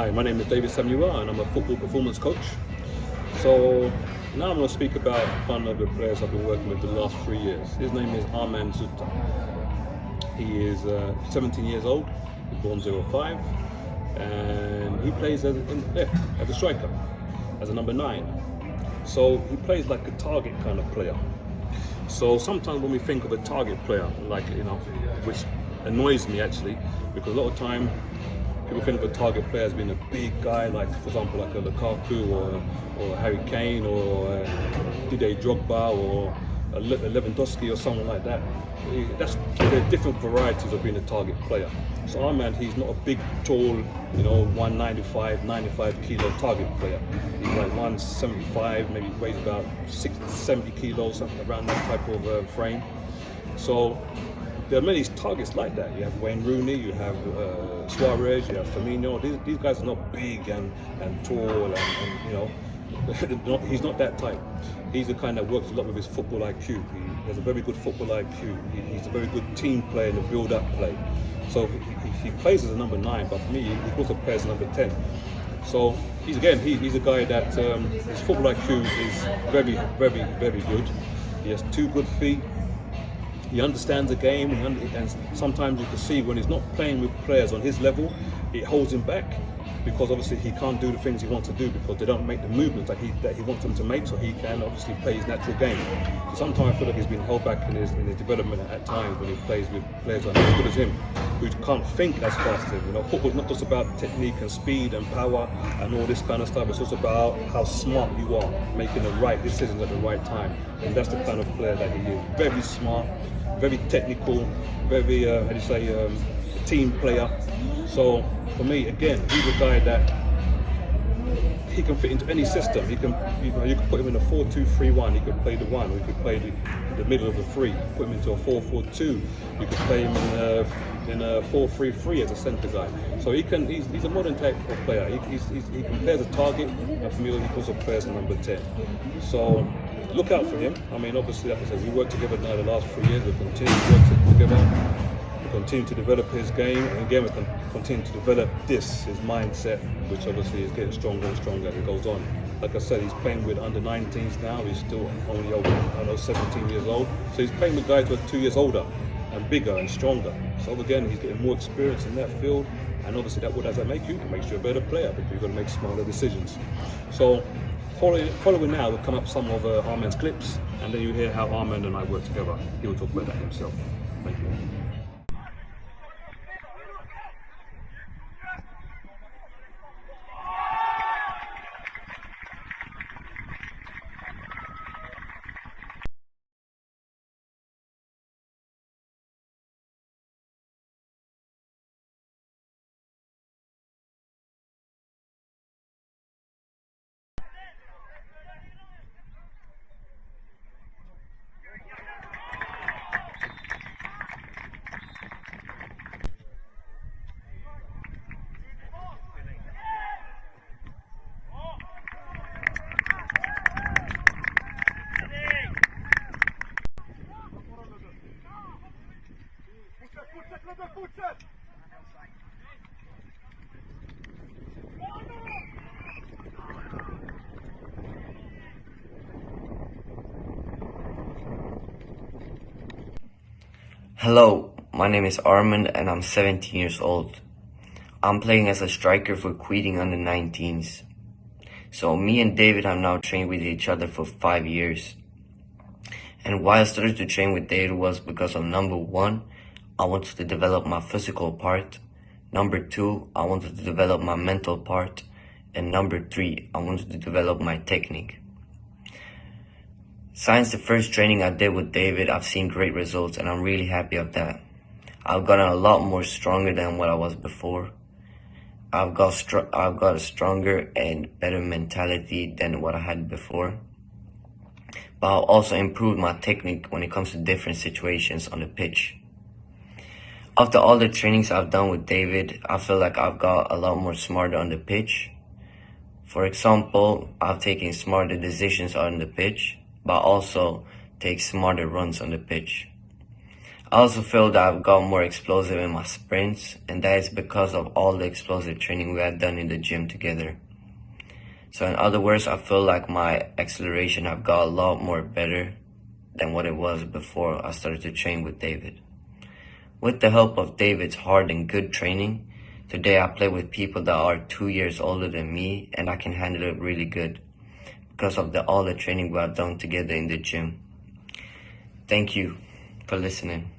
Hi, my name is David Samuyiwa and I'm a football performance coach. So now I'm going to speak about one of the players I've been working with the last 3 years. His name is Armand Zuta. He is 17 years old, born 05, and he plays as a striker, as a number 9. So he plays like a target kind of player. So sometimes when we think of a target player, which annoys me actually, because a lot of time people think of a target player as being a big guy, like for example like a Lukaku or Harry Kane or Didier Drogba or a Lewandowski or someone like that. There are different varieties of being a target player. So Armand, he's not a big, tall, 195, 95 kilo target player. He's like 175, maybe weighs about 60, 70 kilos, something around that type of frame. So there are many targets like that. You have Wayne Rooney, you have Suarez, you have Firmino. These guys are not big and tall and he's not that type. He's the kind that works a lot with his football IQ. He has a very good football IQ. He's a very good team player in the build-up play. So he plays as a number 9, but for me, he also plays as a number 10. So he's a guy that his football IQ is very, very, very good. He has 2 good feet. He understands the game, and sometimes you can see when he's not playing with players on his level, it holds him back, because obviously he can't do the things he wants to do because they don't make the movements that he wants them to make, so he can obviously play his natural game. So sometimes I feel like he's been held back in his development at times when he plays with players that are as good as him, who can't think as fast as him. Football's not just about technique and speed and power and all this kind of stuff. It's also about how smart you are, making the right decisions at the right time. And that's the kind of player that he is. Very smart, very technical, very team player. So for me, again, he's a guy that he can fit into any system. You can put him in a 4-2-3-1. He could play the 1. Or he could play the middle of the 3. Put him into a 4-4-2. You could play him in a 4-3-3 as a centre guy. So he's a modern type of player. He can play as a target, and for me, he also plays as a number 10. So look out for him. I mean, obviously, like I said, we worked together now the last 3 years. We've continued to work together. We continue to develop his game, and again, we can continue to develop his mindset, which obviously is getting stronger and stronger as it goes on. Like I said, he's playing with under 19s now. He's still only over 17 years old. So he's playing with guys who are 2 years older and bigger and stronger. So again, he's getting more experience in that field, and obviously that what does that make you? It makes you a better player because you've got to make smarter decisions. So following now will come up some of Armand's clips, and then you hear how Armand and I work together. He will talk about that himself. Thank you. Hello, my name is Armand and I'm 17 years old. I'm playing as a striker for Kållered under 19s. So me and David have now trained with each other for 5 years. And why I started to train with David was because of number 1, I wanted to develop my physical part. Number 2, I wanted to develop my mental part. And number 3, I wanted to develop my technique. Since the first training I did with David, I've seen great results and I'm really happy of that. I've gotten a lot more stronger than what I was before. I've got a stronger and better mentality than what I had before. But I've also improved my technique when it comes to different situations on the pitch. After all the trainings I've done with David, I feel like I've got a lot more smarter on the pitch. For example, I've taken smarter decisions on the pitch, but also take smarter runs on the pitch. I also feel that I've got more explosive in my sprints, and that is because of all the explosive training we had done in the gym together. So in other words, I feel like my acceleration have got a lot more better than what it was before I started to train with David. With the help of David's hard and good training, today I play with people that are 2 years older than me, and I can handle it really good because of all the training we have done together in the gym. Thank you for listening.